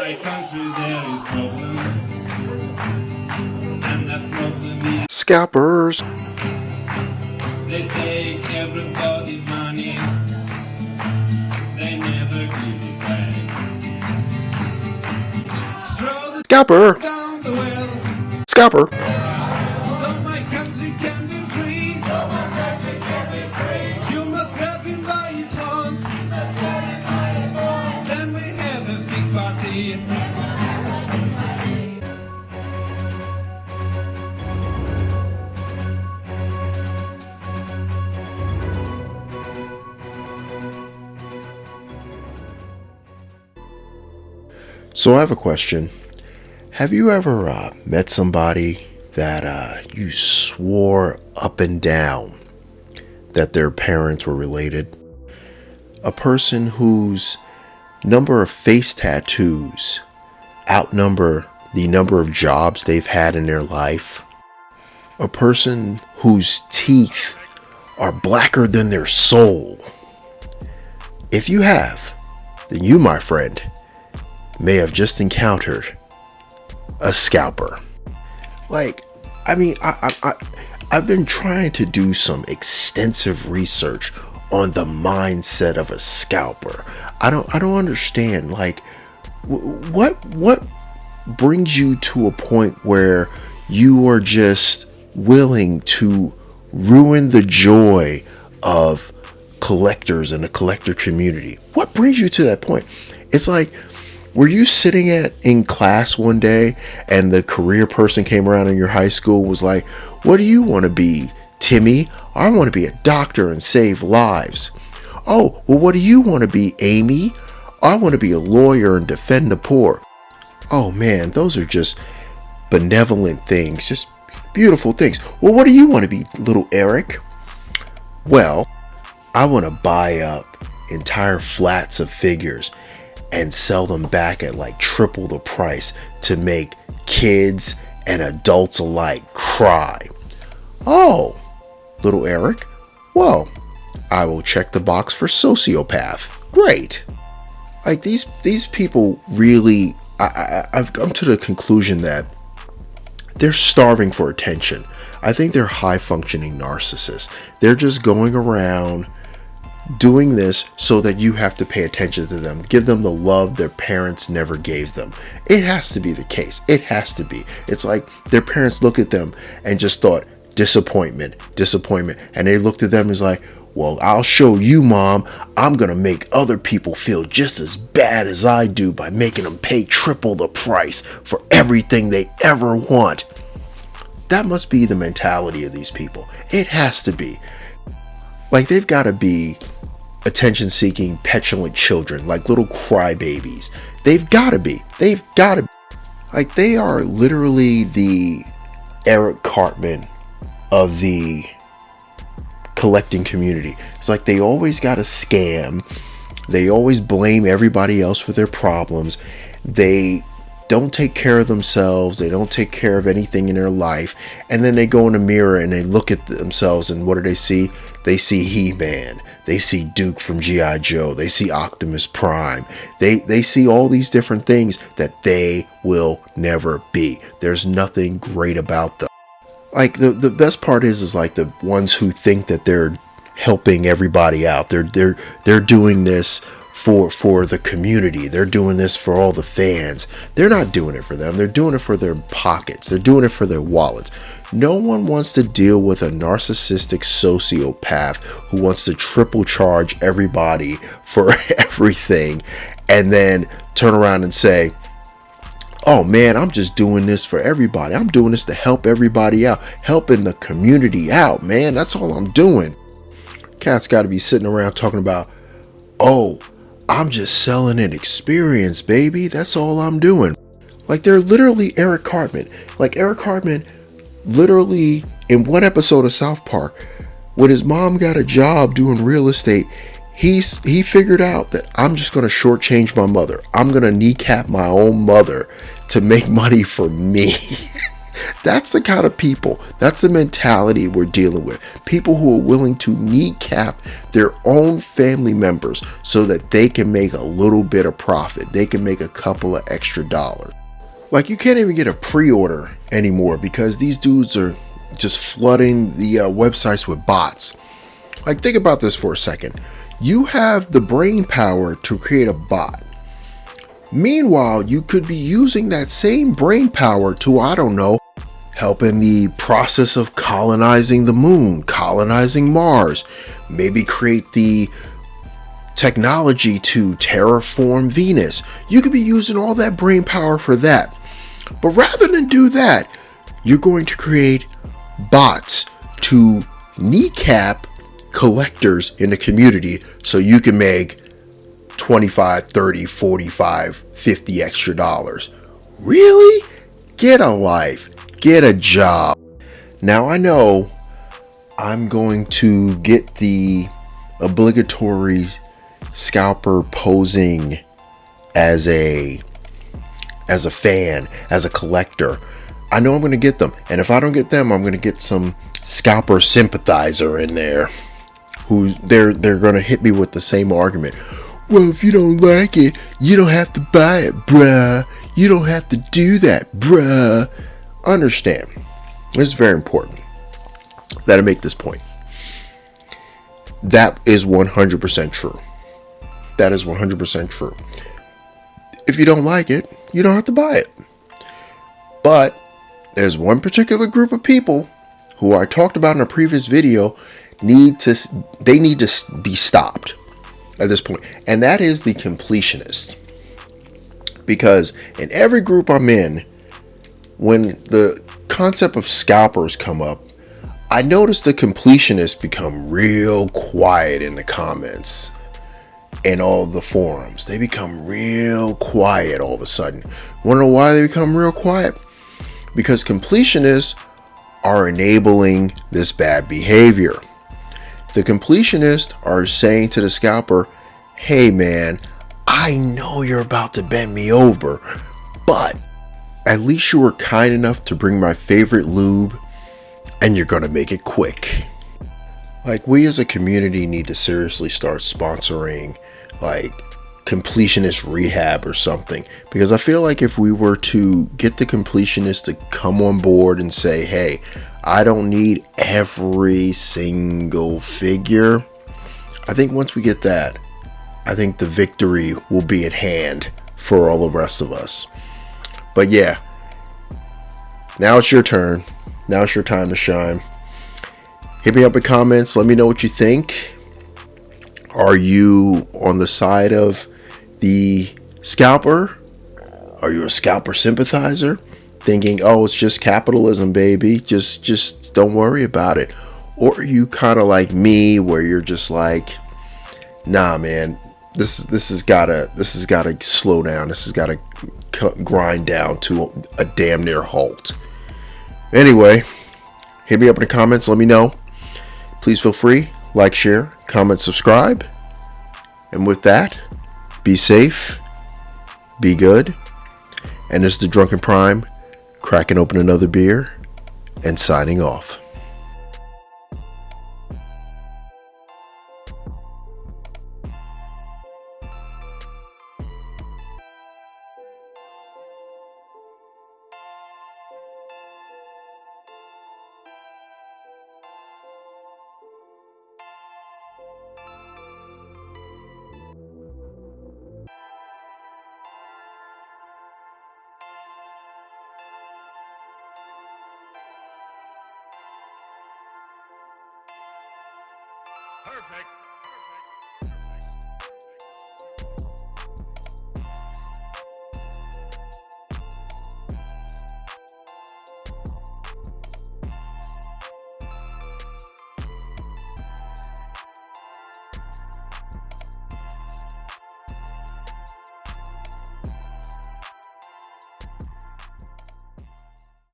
my country there is problem, and that problem is Scalpers. they take everybody money, they never give it back. Throw the Scalper. down the well, Scalper. so my country can be free. You must grab him by his horns, then we have a big party. So I have a question. Have you ever met somebody that you swore up and down that their parents were related? A person whose number of face tattoos outnumber the number of jobs they've had in their life? A person whose teeth are blacker than their soul? If you have, then you, my friend, may have just encountered a scalper. I've been trying to do some extensive research on the mindset of a scalper. I don't understand. What brings you to a point where you are just willing to ruin the joy of collectors and the collector community? What brings you to that point? It's like, were you sitting in class one day and the career person came around in your high school, was like, what do you want to be, Timmy? I want to be a doctor and save lives. Oh, well, what do you want to be, Amy? I want to be a lawyer and defend the poor. Oh man, those are just benevolent things, just beautiful things. Well, what do you want to be, little Eric? Well, I want to buy up entire flats of figures and sell them back at like triple the price to make kids and adults alike cry. Oh, little Eric? Well, I will check the box for sociopath. Great. Like these people really, I've come to the conclusion that they're starving for attention. I think they're high functioning narcissists. They're just going around doing this so that you have to pay attention to them, give them the love their parents never gave them. It has to be the case. It has to be. It's like their parents looked at them and just thought, disappointment. And they looked at them and was like, well, I'll show you, Mom. I'm going to make other people feel just as bad as I do by making them pay triple the price for everything they ever want. That must be the mentality of these people. It has to be. Like, they've got to be attention-seeking, petulant children, like little crybabies. They've got to be. Like, they are literally the Eric Cartman of the collecting community. It's like they always got a scam. They always blame everybody else for their problems. They don't take care of themselves. They don't take care of anything in their life. And then they go in the mirror and they look at themselves, and what do they see? They see He-Man. They see Duke from G.I. Joe. They see Optimus Prime. They see all these different things that they will never be. There's nothing great about them. Like the best part is like the ones who think that they're helping everybody out. They're doing this for the community. They're doing this for all the fans. They're not doing it for them. They're doing it for their pockets. They're doing it for their wallets. No one wants to deal with a narcissistic sociopath who wants to triple charge everybody for everything and then turn around and say, oh man, I'm just doing this for everybody. I'm doing this to help everybody out, helping the community out, man. That's all I'm doing. Cat's got to be sitting around talking about, oh, I'm just selling an experience, baby. That's all I'm doing. Like, they're literally Eric Cartman. Like, Eric Cartman literally, in one episode of South Park, when his mom got a job doing real estate, he figured out that I'm just going to shortchange my mother. I'm going to kneecap my own mother to make money for me. That's the kind of people, that's the mentality we're dealing with. People who are willing to kneecap their own family members so that they can make a little bit of profit. They can make a couple of extra dollars. Like, you can't even get a pre-order anymore because these dudes are just flooding the websites with bots. Like, think about this for a second. You have the brain power to create a bot. Meanwhile, you could be using that same brain power to, I don't know, help in the process of colonizing the moon, colonizing Mars, maybe create the technology to terraform Venus. You could be using all that brain power for that. But rather than do that, you're going to create bots to kneecap collectors in the community so you can make 25, 30, 45, 50 extra dollars. Really? Get a life. Get a job. Now I know I'm going to get the obligatory scalper posing as a fan, as a collector. I know I'm going to get them. And if I don't get them, I'm going to get some scalper sympathizer in there who they're going to hit me with the same argument. Well, if you don't like it, you don't have to buy it, bruh. You don't have to do that, bruh. Understand. It's very important that I make this point. That is 100% true. That is 100% true. If you don't like it, you don't have to buy it. But there's one particular group of people who I talked about in a previous video need to be stopped at this point. And that is the completionist. Because in every group I'm in, when the concept of scalpers come up, I notice the completionists become real quiet in the comments and all the forums. They become real quiet all of a sudden. Want to know why they become real quiet? Because completionists are enabling this bad behavior. The completionists are saying to the scalper, hey man, I know you're about to bend me over, but at least you were kind enough to bring my favorite lube, and you're gonna make it quick. Like, we as a community need to seriously start sponsoring like completionist rehab or something, because I feel like if we were to get the completionists to come on board and say, hey, I don't need every single figure, I think once we get that, I think the victory will be at hand for all the rest of us. But yeah, now it's your turn. Now it's your time to shine. Hit me up in comments. Let me know what you think. Are you on the side of the scalper? Are you a scalper sympathizer? Thinking, oh, it's just capitalism, baby. Just don't worry about it. Or are you kind of like me, where you're just like, nah, man, this has gotta slow down. This has gotta grind down to a damn near halt. Anyway, hit me up in the comments. Let me know. Please feel free. Like, share, comment, subscribe. And with that, be safe, be good. And this is the Drunken Prime, cracking open another beer and signing off. Perfect.